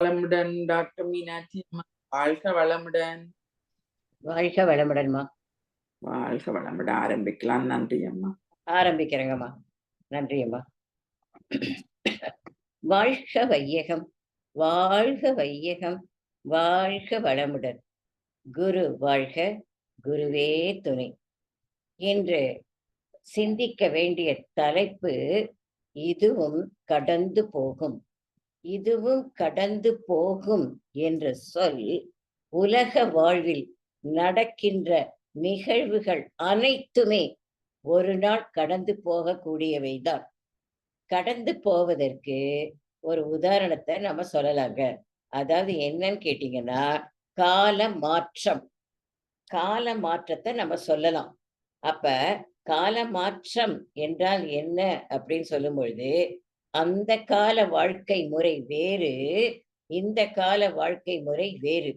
வளமுடன் டாக்டர் மீனாட்சி அம்மா. வாழ்க வளமுடன். வாழ்க வளமுடன்மா. வாழ்க வளமுடன். ஆரம்பிக்கலாம். நன்றி அம்மா. ஆரம்பிக்கிறேங்கம்மா. நன்றி அம்மா. வாழ்க வையகம், வாழ்க வையகம், வாழ்க வளமுடன். குரு வாழ்க, குருவே துணை. இன்று சிந்திக்க வேண்டிய தலைப்பு இதுவும் கடந்து போகும். இதுவும் கடந்து போகும் என்ற சொல் உலக வாழ்வில் நடக்கின்ற நிகழ்வுகள் அனைத்துமே ஒரு நாள் கடந்து போகக்கூடியவைதான். கடந்து போவதற்கு ஒரு உதாரணத்தை நம்ம சொல்லலாங்க. அதாவது என்னன்னு கேட்டீங்கன்னா, கால மாற்றம். கால மாற்றத்தை நம்ம சொல்லலாம். அப்ப கால மாற்றம் என்றால் என்ன அப்படின்னு சொல்லும் பொழுது, அந்த கால வாழ்க்கை முறை வேறு, இந்த கால வாழ்க்கை முறை வேறு.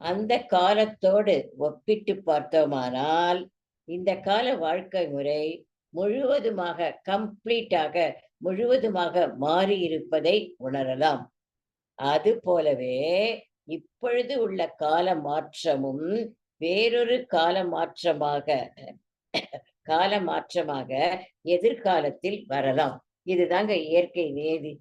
அந்த காலத்தோடு ஒப்பிட்டு பார்த்தோமானால், இந்த கால வாழ்க்கை முறை முழுவதுமாக மாறி இருப்பதை உணரலாம். அது போலவே இப்பொழுது உள்ள கால மாற்றமும் வேறொரு கால மாற்றமாக எதிர்காலத்தில் வரலாம். இதுதாங்க இயற்கை நியதி.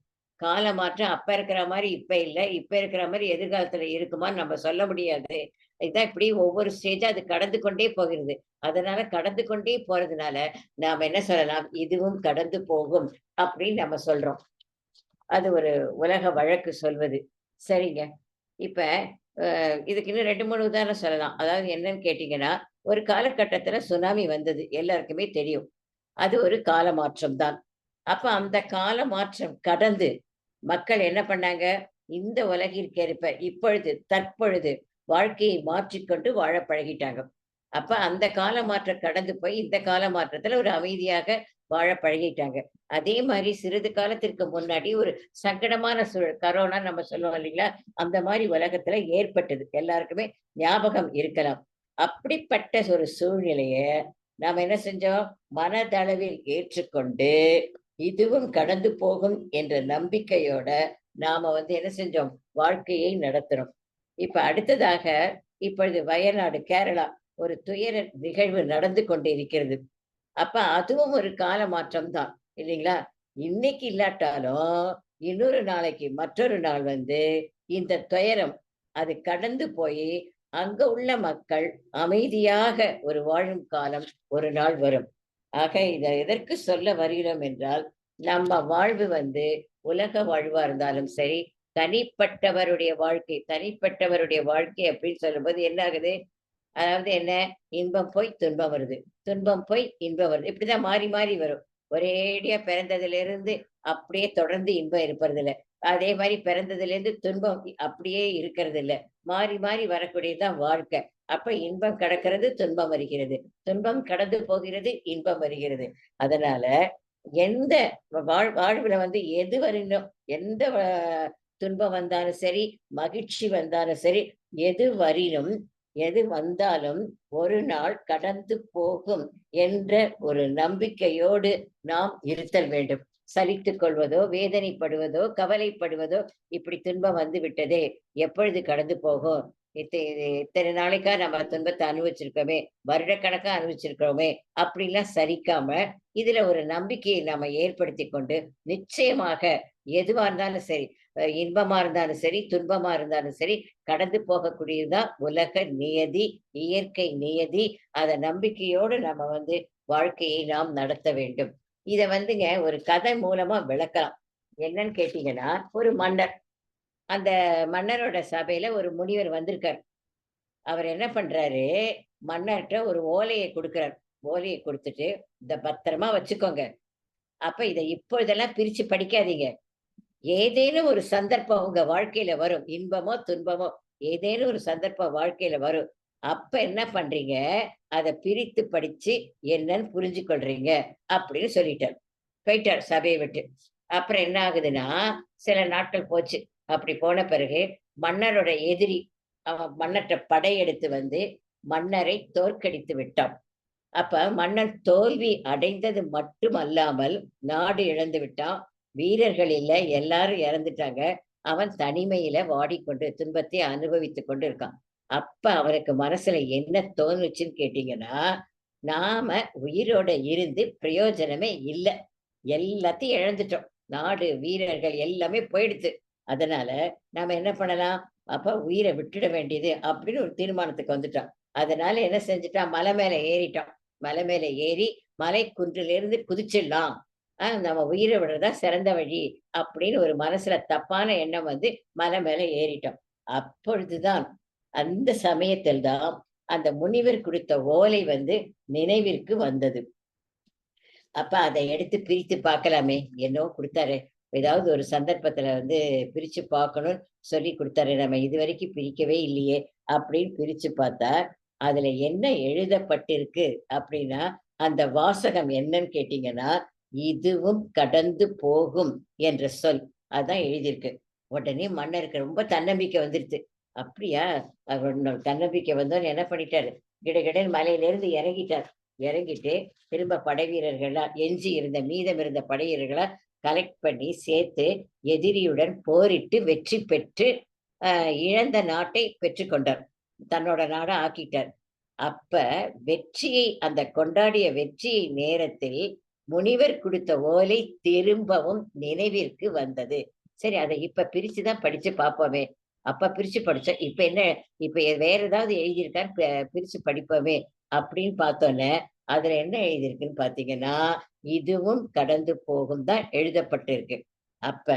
கால மாற்றம் அப்ப இருக்கிற மாதிரி இப்ப இல்ல, இப்ப இருக்கிற மாதிரி எதிர்காலத்துல இருக்குமான்னு நம்ம சொல்ல முடியாது. இதுதான் இப்படி ஒவ்வொரு ஸ்டேஜா அது கடந்து கொண்டே போகிறது. அதனால கடந்து கொண்டே போறதுனால நாம என்ன சொல்லலாம், இதுவும் கடந்து போகும் அப்படின்னு நம்ம சொல்றோம். அது ஒரு உலக வழக்கு சொல்வது. சரிங்க. இப்ப இதுக்கு இன்னும் 2, 3 உதாரணம் சொல்லலாம். அதாவது என்னன்னு கேட்டீங்கன்னா, ஒரு காலகட்டத்துல சுனாமி வந்தது. எல்லாருக்குமே தெரியும். அது ஒரு கால மாற்றம் தான். அப்ப அந்த கால மாற்றம் கடந்து மக்கள் என்ன பண்ணாங்க? இந்த உலகிற்கேற்ப தற்பொழுது வாழ்க்கையை மாற்றிக்கொண்டு வாழ பழகிட்டாங்க. அப்ப அந்த கால மாற்றம் கடந்து போய் இந்த கால மாற்றத்துல ஒரு அமைதியாக வாழ பழகிட்டாங்க. அதே மாரி சிறிது காலத்திற்கு முன்னாடி ஒரு சங்கடமான சூழல், கரோனா நம்ம சொல்லுவோம் இல்லைங்களா? அந்த மாரி உலகத்துல ஏற்பட்டது. எல்லாருக்குமே ஞாபகம் இருக்கலாம். அப்படிப்பட்ட ஒரு சூழ்நிலைய நாம என்ன செஞ்சோம்? மனதளவில் ஏற்றுக்கொண்டு, இதுவும் கடந்து போகும் என்ற நம்பிக்கையோட நாம என்ன செஞ்சோம்? வாழ்க்கையை நடத்துறோம். இப்ப அடுத்ததாக இப்பொழுது வயநாடு, கேரளா ஒரு துயர நிகழ்வு நடந்து கொண்டிருக்கிறது. அப்ப அதுவும் ஒரு கால மாற்றம் தான் இல்லைங்களா? இன்னைக்கு இல்லாட்டாலும் இன்னொரு நாளைக்கு மற்றொரு நாள் இந்த துயரம் அது கடந்து போய் அங்க உள்ள மக்கள் அமைதியாக ஒரு வாழும் காலம் ஒரு நாள் வரும். ஆக இதை எதற்கு சொல்ல வருகிறோம் என்றால், நம்ம வாழ்வு உலக வாழ்வா இருந்தாலும் சரி, தனிப்பட்டவருடைய வாழ்க்கை அப்படின்னு சொல்லும்போது என்ன ஆகுது? அதாவது என்ன? இன்பம் போய் துன்பம் வருது. துன்பம் போய் இன்பம் வருது. இப்படிதான் மாறி மாறி வரும். ஒரேடியா பிறந்ததிலிருந்து அப்படியே தொடர்ந்து இன்பம் இருப்பதில்ல. அதே மாரி பிறந்ததிலிருந்து துன்பம் அப்படியே இருக்கிறதில்ல. மாறி மாறி வரக்கூடியதுதான் வாழ்க்கை. அப்ப இன்பம் கடக்கிறது, துன்பம் வருகிறது. துன்பம் கடந்து போகிறது, இன்பம் வருகிறது. அதனால எந்த வாழ்வுல எது வரணும், எந்த துன்பம் வந்தாலும் சரி, மகிழ்ச்சி வந்தாலும் சரி, எது வரினும் எது வந்தாலும் ஒரு நாள் கடந்து போகும் என்ற ஒரு நம்பிக்கையோடு நாம் இருத்தல் வேண்டும். சலித்துக் கொள்வதோ, வேதனைப்படுவதோ, கவலைப்படுவதோ, இப்படி துன்பம் வந்து விட்டதே, எப்பொழுது கடந்து போகும்? இத்தனை நாளைக்கா நம்ம துன்பத்தை அனுபவிச்சிருக்கோமே, வருடக்கணக்கா அனுபவிச்சிருக்கிறோமே, அப்படிலாம் சரிக்காம, இதுல ஒரு நம்பிக்கையை நாம ஏற்படுத்தி கொண்டு, நிச்சயமாக எதுவா இருந்தாலும் சரி, இன்பமா இருந்தாலும் சரி, துன்பமா இருந்தாலும் சரி, கடந்து போகக்கூடியதுதான் உலக நியதி, இயற்கை நியதி. அத நம்பிக்கையோடு நம்ம வாழ்க்கையை நாம் நடத்த வேண்டும். இத ஒரு கதை மூலமா விளக்கலாம். என்னன்னு கேட்டீங்கன்னா, ஒரு மன்னர். அந்த மன்னரோட சபையில ஒரு முனிவர் வந்திருக்கார். அவர் என்ன பண்றாரு, மன்னர்ட்ட ஒரு ஓலையை குடுக்குறார். ஓலையை குடுத்துட்டு, "இத பத்திரமா வச்சுக்கோங்க. அப்ப இத இப்பொழுதெல்லாம் பிரிச்சு படிக்காதீங்க. ஏதேனும் ஒரு சந்தர்ப்பம் உங்க வாழ்க்கையில வரும். இன்பமோ, துன்பமோ ஏதேனும் ஒரு சந்தர்ப்பம் வாழ்க்கையில வரும். அப்ப என்ன பண்றீங்க? அத பிரித்து படிச்சு என்னன்னு புரிஞ்சு கொள்றீங்க." அப்படின்னு சொல்லிட்டார். போயிட்டார் சபைய விட்டு. அப்புறம் என்ன ஆகுதுன்னா, சில நாட்கள் போச்சு. அப்படி போன பிறகு மன்னரோட எதிரி, அவன் மன்னர்ட்ட படையெடுத்து மன்னரை தோற்கடித்து விட்டான். அப்ப மன்னன் தோல்வி அடைந்தது மட்டுமல்லாமல் நாடு இழந்து விட்டான். வீரர்கள் இல்ல, எல்லாரும் இறந்துட்டாங்க. அவன் தனிமையில வாடிக்கொண்டு துன்பத்தை அனுபவித்துக் கொண்டு இருக்கான். அப்ப அவனுக்கு மனசுல என்ன தோணுச்சுன்னு கேட்டீங்கன்னா, நாம உயிரோட இருந்து பிரயோஜனமே இல்ல. எல்லாத்தையும் இழந்துட்டோம். நாடு, வீரர்கள் எல்லாமே போயிடுத்து. அதனால நாம என்ன பண்ணலாம்? அப்ப உயிர விட்டுட வேண்டியது அப்படின்னு ஒரு தீர்மானத்துக்கு வந்துட்டான். அதனால என்ன செஞ்சுட்டான்? மலை மேல ஏறிட்டான். மலை மேல ஏறி மலை குன்றிலிருந்து குதிச்சிடலாம். நம்ம உயிர விடுறது தான் சிறந்த வழி அப்படின்னு ஒரு மனசுல தப்பான எண்ணம் வந்து மலை மேல ஏறிட்டோம். அப்பொழுதுதான் அந்த சமயத்தில் தான் அந்த முனிவர் குடுத்த ஓலை வந்து நினைவிற்கு வந்தது. அப்ப அத எடுத்து பிரித்து பார்க்கலாமே! என்னவோ குடுத்தாரே! ஏதாவது ஒரு சந்தர்ப்பத்துல வந்து பிரிச்சு பார்க்கணும்னு சொல்லி குடுத்தாரே! நம்ம இதுவரைக்கும் பிரிக்கவே இல்லையே! அப்படின்னு பிரிச்சு பார்த்தா, அதுல என்ன எழுதப்பட்டிருக்கு அப்படின்னா, அந்த வாசகம் என்னன்னு கேட்டீங்கன்னா, "இதுவும் கடந்து போகும்" என்ற சொல். அதான் எழுதியிருக்கு. உடனே மன்னருக்கு ரொம்ப தன்னம்பிக்கை வந்துருச்சு. அப்படியா? தன்னம்பிக்கை வந்தோனே என்ன பண்ணிட்டாரு, கிடுகிடுன்னு மலையிலேருந்து இறங்கிட்டார். இறங்கிட்டு திரும்ப படை வீரர்கள்லாம் எஞ்சி இருந்த மீதம் இருந்த படை வீரர்கள கலெக்ட் பண்ணி சேர்த்து எதிரியுடன் போரிட்டு வெற்றி பெற்று இழந்த நாட்டை பெற்றுக்கொண்டார். தன்னோட நாடா ஆக்கிட்டார். அப்ப வெற்றியை அந்த கொண்டாடிய வெற்றி நேரத்தில் முனிவர் குடுத்த ஓலை திரும்பவும் நினைவிற்கு வந்தது. சரி அத இப்ப பிரிச்சு தான் படிச்சு பார்ப்போமே! அப்ப பிரிச்சு படிச்சோம். இப்ப என்ன இப்ப வேற ஏதாவது எழுதியிருக்கான்னு பிரிச்சு படிப்போமே! அப்படின்னு பார்த்தோன்னே, அதுல என்ன எழுதியிருக்குன்னு பார்த்தீங்கன்னா, இதுவும் கடந்து போகும் தான் எழுதப்பட்டிருக்கு. அப்ப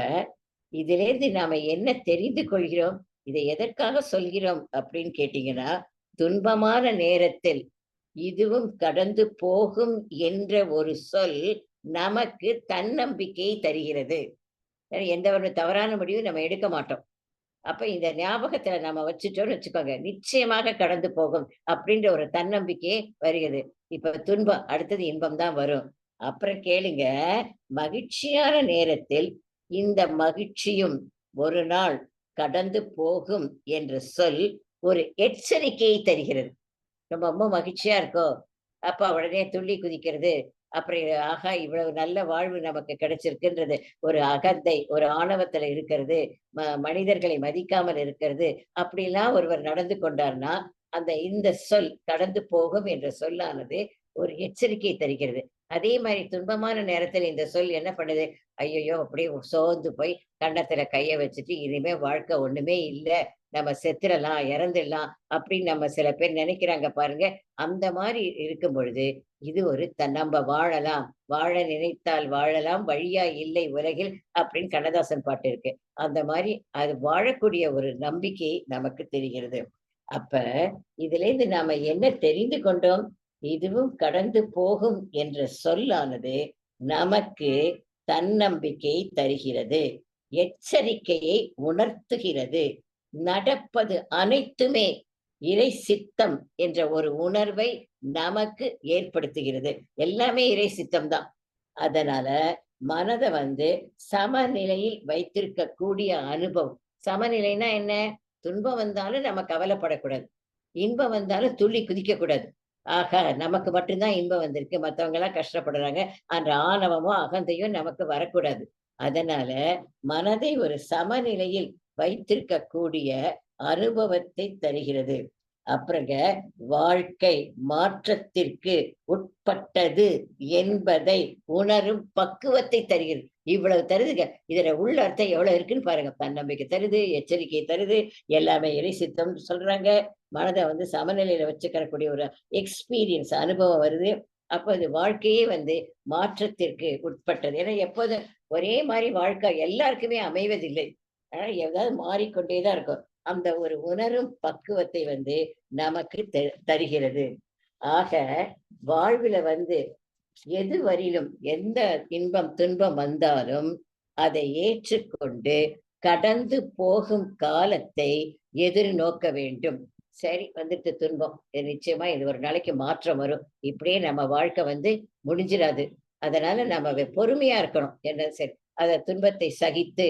இதிலேருந்து நாம என்ன தெரிந்து கொள்கிறோம்? இதை எதற்காக சொல்கிறோம் அப்படின்னு கேட்டீங்கன்னா, துன்பமான நேரத்தில் இதுவும் கடந்து போகும் என்ற ஒரு சொல் நமக்கு தன்னம்பிக்கையை தருகிறது. எந்த ஒரு தவறான முடிவும் நம்ம எடுக்க மாட்டோம். அப்ப இந்த ஞாபகத்துல நம்ம வச்சுட்டோம்னு வச்சுக்கோங்க, நிச்சயமாக கடந்து போகும் அப்படின்ற ஒரு தன்னம்பிக்கையே வருகிறது. இப்ப துன்பம், அடுத்தது இன்பம் தான் வரும். அப்புறம் கேளுங்க, மகிழ்ச்சியான நேரத்தில் இந்த மகிழ்ச்சியும் ஒரு நாள் கடந்து போகும் என்ற சொல் ஒரு எச்சரிக்கையை தருகிறது. நம்ம ரொம்ப மகிழ்ச்சியா இருக்கோம். அப்ப உடனே துள்ளி குதிக்கிறது. அப்புறம் ஆஹா! இவ்வளவு நல்ல வாழ்வு நமக்கு கிடைச்சிருக்குன்றது. ஒரு அகந்தை, ஒரு ஆணவத்துல இருக்கிறது. மனிதர்களை மதிக்காமல் இருக்கிறது. அப்படிலாம் ஒருவர் நடந்து கொண்டார்னா, இந்த சொல் கடந்து போகும் என்ற சொல்லானது ஒரு எச்சரிக்கை தருகிறது. அதே மாரி துன்பமான நேரத்துல இந்த சொல் என்ன பண்ணுது? ஐயய்யோ! அப்படியே சோர்ந்து போய் கன்னத்துல கைய வச்சுட்டு, இனிமே வாழ்க்கை ஒண்ணுமே இல்ல. நம்ம செத்துறலாம், இறந்துடலாம் அப்படின்னு நம்ம சில பேர் நினைக்கிறாங்க பாருங்க. அந்த மாரி இருக்கும் பொழுது, இது ஒரு நம்ப வாழலாம். வாழ நினைத்தால் வாழலாம், வழியா இல்லை உலகில் அப்படின்னு கண்ணதாசன் பாட்டு இருக்கு. அந்த மாரி அது வாழக்கூடிய ஒரு நம்பிக்கை நமக்கு தெரிகிறது. அப்ப இதிலேருந்து நாம என்ன தெரிந்து கொண்டோம்? இதுவும் கடந்து போகும் என்ற சொல்லானது நமக்கு தன்னம்பிக்கையை தருகிறது. எச்சரிக்கையை உணர்த்துகிறது. நடப்பது அனைத்துமே இறை சித்தம் என்ற ஒரு உணர்வை நமக்கு ஏற்படுத்துகிறது. எல்லாமே இறை சித்தம் தான். அதனால மனத வந்து சமநிலையில் வைத்திருக்கக்கூடிய அனுபவம். சமநிலைன்னா என்ன? துன்பம் வந்தாலும் நம்ம கவலைப்படக்கூடாது. இன்பம் வந்தாலும் துள்ளி குதிக்கக்கூடாது. ஆஹா! நமக்கு மட்டும் தான் இன்பம் வந்திருக்கு. மத்தவங்கலாம் கஷ்டப்படுறாங்க. அந்த ஆணவமும், அகந்தையும் நமக்கு வரக்கூடாது. அதனால மனதை ஒரு சமநிலையில் வைத்திருக்கக்கூடிய அனுபவத்தை தருகிறது. அப்புறங்க வாழ்க்கை மாற்றத்திற்கு உட்பட்டது என்பதை உணரும் பக்குவத்தை தருகிறது. இவ்வளவு தருதுங்க. இதுல உள்ள அர்த்தம் எவ்வளவு இருக்குன்னு பாருங்க. தன்னம்பிக்கை தருது, எச்சரிக்கை தருது, எல்லாமே இறை சித்தம்னு சொல்றாங்க. மனத வந்து சமநிலையில வச்சுக்கறக்கூடிய ஒரு எக்ஸ்பீரியன்ஸ் அனுபவம் வருது. அப்ப அது வாழ்க்கையே வந்து மாற்றத்திற்கு உட்பட்டது. ஏன்னா எப்போதும் ஒரே மாரி வாழ்க்கை எல்லாருக்குமே அமைவதில்லை. ஆனா ஏதாவது மாறிக்கொண்டே தான் இருக்கும். அந்த ஒரு உணரும் பக்குவத்தை வந்து நமக்கு தருகிறது. ஆக வாழ்வில வந்து எதுவரிலும் எந்த இன்பம், துன்பம் வந்தாலும் அதை ஏற்றுக்கொண்டு கடந்து போகும் காலத்தை எதிர்நோக்க வேண்டும். சரி வந்துட்டு துன்பம். நிச்சயமா இது ஒரு நாளைக்கு மாற்றம் வரும். இப்படியே நம்ம வாழ்க்கை வந்து முடிஞ்சிராது. அதனால நம்ம பொறுமையா இருக்கணும். என்ன சரி. அத துன்பத்தை சகித்து,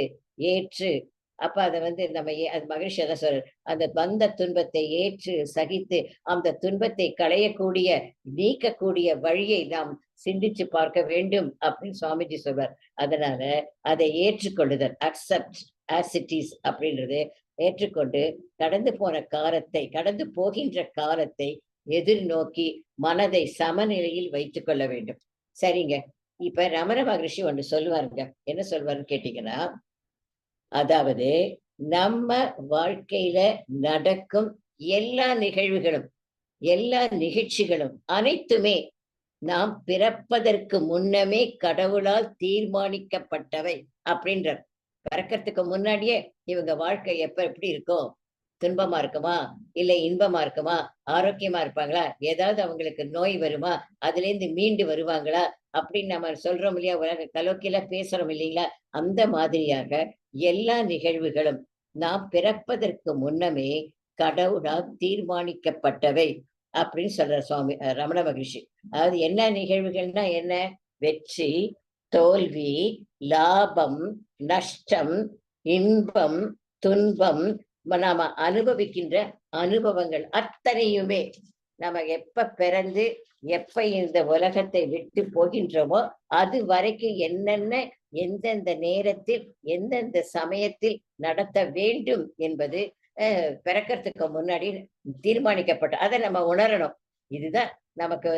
ஏற்று அப்ப அத வந்து நம்ம அது மகிழ்ச்சி அதான் சொல்றாரு. அந்த வந்த துன்பத்தை ஏற்று, சகித்து, அந்த துன்பத்தை களையக்கூடிய, நீக்கக்கூடிய வழியை நாம் சிந்திச்சு பார்க்க வேண்டும் அப்படின்னு சுவாமிஜி சொல்வார். அதனால அதை ஏற்றுக்கொள்ளுதல், அக்செப்ட் ஆசிட்டிஸ் அப்படின்றது ஏற்றுக்கொண்டு கடந்து போகின்ற காலத்தை எதிர்நோக்கி மனதை சமநிலையில் வைத்துக் கொள்ள வேண்டும். சரிங்க. இப்ப ரமண மகரிஷி ஒன்று சொல்லுவாருங்க. என்ன சொல்வாருன்னு கேட்டீங்கன்னா, அதாவது நம்ம வாழ்க்கையில நடக்கும் எல்லா நிகழ்வுகளும், எல்லா நிகழ்ச்சிகளும் அனைத்துமே நாம் பிறப்பதற்கு முன்னமே கடவுளால் தீர்மானிக்கப்பட்டவை அப்படின்றார். பிறக்கறதுக்கு முன்னாடியே இவங்க வாழ்க்கை எப்படி இருக்கும், துன்பமா இருக்குமா இல்ல இன்பமா இருக்குமா, ஆரோக்கியமா இருப்பாங்களா, ஏதாவது அவங்களுக்கு நோய் வருமா, அதுல இருந்து மீண்டு வருவாங்களா அப்படின்னு நம்ம சொல்றோம் இல்லையா, உலக கலோக்கில பேசுறோம் இல்லைங்களா, அந்த மாதிரியாக எல்லா நிகழ்வுகளும் நாம் பிறப்பதற்கு முன்னமே கடவுளால் தீர்மானிக்கப்பட்டவை அப்படின்னு சொல்ற சுவாமி ரமண மகிழ்ச்சி. அதாவது என்ன நிகழ்வுகள்னா என்ன, வெற்றி, தோல்வி, லாபம், நஷ்டம், இன்பம், துன்பம், நாம அனுபவிக்கின்ற அனுபவங்கள் அத்தனையுமே நம்ம எப்ப பிறந்து எப்ப இந்த உலகத்தை விட்டு போகின்றோமோ அது வரைக்கும் என்னென்ன எந்தெந்த நேரத்தில் எந்தெந்த சமயத்தில் நடத்த வேண்டும் என்பது பிறக்கிறதுக்கு முன்னாடி தீர்மானிக்கப்பட்ட, அதை நம்ம உணரணும். இதுதான் நமக்கு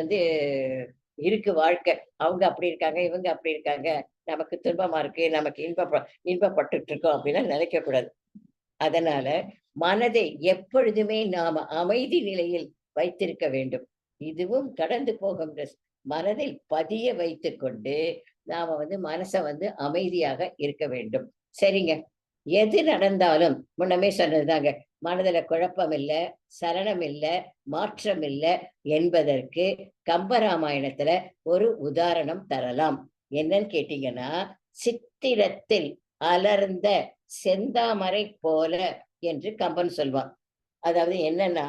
இருக்கு வாழ்க்கை. அவங்க அப்படி இருக்காங்க, இவங்க அப்படி இருக்காங்க, நமக்கு துன்பமா இருக்கு, நமக்கு இன்பப்பட்டுட்டு இருக்கோம் அப்படிலாம் நினைக்க கூடாது. அதனால மனதை எப்பொழுதுமே நாம அமைதி நிலையில் வைத்திருக்க வேண்டும். இதுவும் கடந்து போகின்ற மனதில் பதிய வைத்துக் கொண்டு நாம மனசை அமைதியாக இருக்க வேண்டும். சரிங்க. எது நடந்தாலும் முன்னமே சொன்னதுதாங்க, மனதுல குழப்பம் இல்ல, சலனம் இல்ல, மாற்றம் இல்ல என்பதற்கு கம்பராமாயணத்துல ஒரு உதாரணம் தரலாம். என்னன்னு கேட்டீங்கன்னா, சித்திரத்தில் அலர்ந்த செந்தாமரை போல என்று கம்பன் சொல்வான். அதாவது என்னன்னா,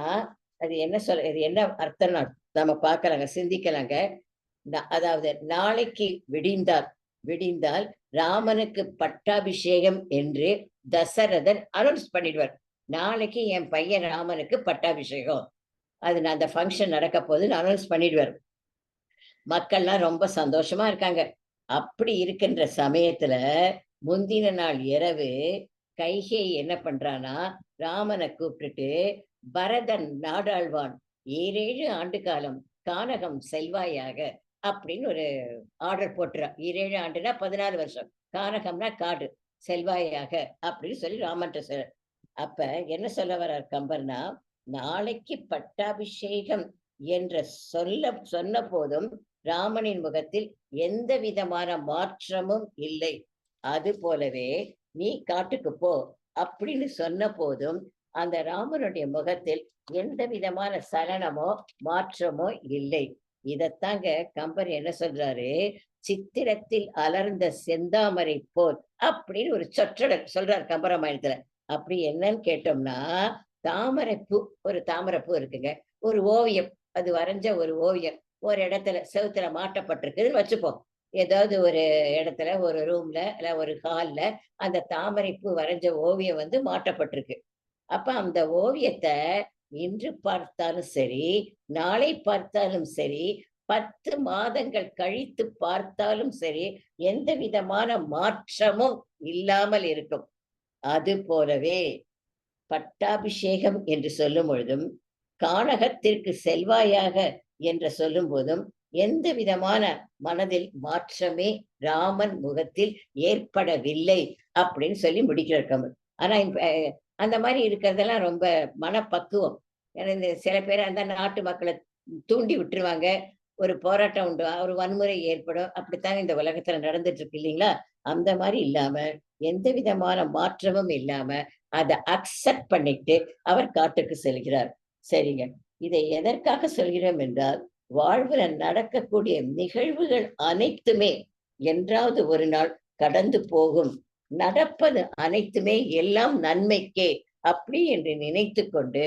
அது என்ன சொல்ல, இது என்ன அர்த்தம் நம்ம பார்க்கலாங்க, சிந்திக்கலாங்க. அதாவது நாளைக்கு விடிந்தால் ராமனுக்கு பட்டாபிஷேகம் என்று தசரதன் அனௌன்ஸ் பண்ணிடுவார். நாளைக்கு என் பையன் ராமனுக்கு பட்டாபிஷேகம், அது நான் அந்த ஃபங்க்ஷன் நடக்க போகுதுன்னு அனௌன்ஸ் பண்ணிடுவார். மக்கள்லாம் ரொம்ப சந்தோஷமா இருக்காங்க. அப்படி இருக்கின்ற சமயத்துல முந்தின நாள் இரவு கைகை என்ன பண்றானா, ராமனை கூப்பிட்டுட்டு, பரதன் நாடாழ்வான் 7 ஆண்டு காலம் கானகம் செல்வாயாக அப்படின்னு ஒரு ஆர்டர் போட்டுறா. 7 ஆண்டுனா 14 வருஷம், கானகம்னா காடு, செல்வாயாக அப்படின்னு சொல்லி ராமன்ட்ட சொல்ற. அப்ப என்ன சொல்ல வர்றார் கம்பர்னா, நாளைக்கு பட்டாபிஷேகம் என்ற சொன்ன போதும் ராமனின் முகத்தில் எந்த விதமான மாற்றமும் இல்லை. அது போலவே நீ காட்டுக்கு போ அப்படின்னு சொன்ன போதும் அந்த ராமனுடைய முகத்தில் எந்த விதமான சலனமோ மாற்றமோ இல்லை. இதத்தாங்க கம்பர் என்ன சொல்றாரு, சித்திரத்தில் அலர்ந்த செந்தாமரை போல் அப்படின்னு ஒரு சொற்றொடர் சொல்றாரு கம்பராமாயணத்துல. அப்படி என்னன்னு கேட்டோம்னா, ஒரு தாமரைப்பூ இருக்குங்க, ஒரு ஓவியம், அது வரைஞ்ச ஒரு ஓவியம் ஒரு இடத்துல செவுத்துல மாட்டப்பட்டிருக்குதுன்னு வச்சுப்போம். ஏதாவது ஒரு இடத்துல, ஒரு ரூம்ல இல்ல ஒரு ஹால்ல அந்த தாமரைப்பூ வரைஞ்ச ஓவியம் மாட்டப்பட்டிருக்கு. அப்ப அந்த ஓவியத்தை இன்று பார்த்தாலும் சரி, நாளை பார்த்தாலும் சரி, 10 மாதங்கள் கழித்து பார்த்தாலும் சரி, எந்த விதமான மாற்றமும் இல்லாமல் இருக்கும். அது போலவே பட்டாபிஷேகம் என்று சொல்லும் பொழுதும், கானகத்திற்கு செல்வாயாக என்று சொல்லும் போதும் எந்த விதமான மனதில் மாற்றமே ராமன் முகத்தில் ஏற்படவில்லை அப்படின்னு சொல்லி முடிக்கிறார் கம்பர். ஆனா அந்த மாதிரி இருக்கிறதெல்லாம் ரொம்ப மனப்பக்குவம். ஏன்னா இந்த சில பேர் அந்த நாட்டு மக்களை தூண்டி விட்டுருவாங்க, ஒரு போராட்டம் உண்டு, ஒரு வன்முறை ஏற்படும். அப்படித்தாங்க இந்த உலகத்துல நடந்துட்டு இருக்கு இல்லைங்களா? அந்த மாதிரி இல்லாம, எந்த விதமான மாற்றமும் இல்லாம அதை அக்செப்ட் பண்ணிட்டு அவர் காட்டுக்கு செல்கிறார். சரிங்க. இதை எதற்காக சொல்கிறோம் என்றால், வாழ்வுல நடக்கக்கூடிய நிகழ்வுகள் அனைத்துமே என்றாவது ஒரு நாள் கடந்து போகும். நடப்பது அனைத்துமே எல்லாம் நன்மைக்கே அப்படி என்று நினைத்து கொண்டு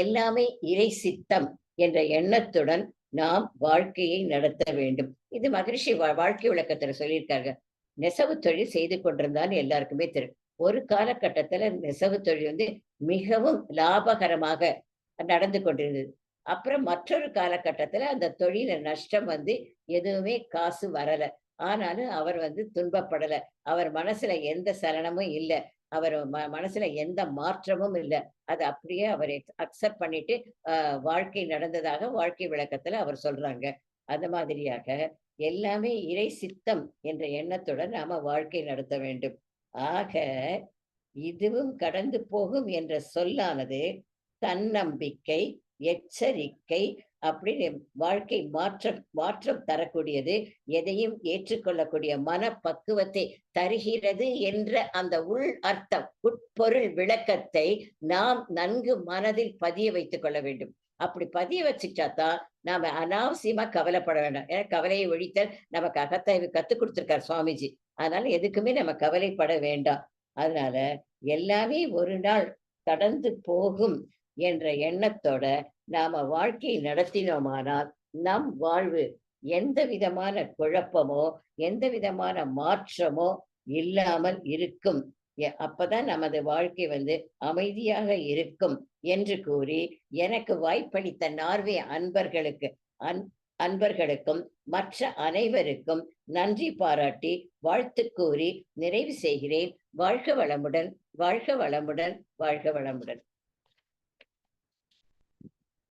எல்லாமே இறை சித்தம் என்ற எண்ணத்துடன் நாம் வாழ்க்கையை நடத்த வேண்டும். இது மகரிஷி வாழ்க்கை விளக்கத்துல சொல்லியிருக்காங்க. நெசவு தொழில் செய்து கொண்டிருந்தான்னு எல்லாருக்குமே தெரியும். ஒரு காலகட்டத்துல நெசவு தொழில் மிகவும் லாபகரமாக நடந்து கொண்டிருந்தது. அப்புறம் மற்றொரு காலகட்டத்துல அந்த தொழில நஷ்டம் எதுவுமே காசு வரல. ஆனாலும் அவர் துன்பப்படல. அவர் மனசுல எந்த சலனமும் இல்ல. அவர் மனசுல எந்த மாற்றமும் இல்ல. அது அப்படியே அவர் அக்செப்ட் பண்ணிட்டு வாழ்க்கை நடந்ததாக வாழ்க்கை விளக்கத்துல அவர் சொல்றாங்க. அந்த மாதிரியாக எல்லாமே இறை சித்தம் என்ற எண்ணத்துடன் நாம வாழ்க்கை நடத்த வேண்டும். ஆக இதுவும் கடந்து போகும் என்ற சொல்லானது தன்னம்பிக்கை, எச்சரிக்கை அப்படின்னு வாழ்க்கை மாற்றம் தரக்கூடியது. எதையும் ஏற்றுக்கொள்ளக்கூடிய மனப்பக்குவத்தை தருகிறது என்ற அந்த உள் அர்த்தம், உட்பொருள் விளக்கத்தை நாம் நன்கு மனதில் பதிய வைத்துக் கொள்ள வேண்டும். அப்படி பதிய வச்சுக்கிட்டா தான் நாம அனாவசியமா கவலைப்பட வேண்டாம். ஏன்னா கவலையை ஒழித்தல் நமக்கு அகத்தாய்வு கத்துக் கொடுத்திருக்கார் சுவாமிஜி. அதனால எதுக்குமே நம்ம கவலைப்பட வேண்டாம். அதனால எல்லாமே ஒரு நாள் கடந்து போகும் என்ற எண்ணத்தோட நாம வாழ்க்கையை நடத்தினோமானால் நம் வாழ்வு எந்த விதமான குழப்பமோ எந்த விதமான மாற்றமோ இல்லாமல் இருக்கும். அப்பதான் நமது வாழ்க்கை அமைதியாக இருக்கும் என்று கூறி எனக்கு வாய்ப்பளித்த நார்வே அன்பர்களுக்கும் மற்ற அனைவருக்கும் நன்றி பாராட்டி வாழ்த்து கூறி நிறைவு செய்கிறேன். வாழ்க வளமுடன், வாழ்க வளமுடன், வாழ்க வளமுடன்.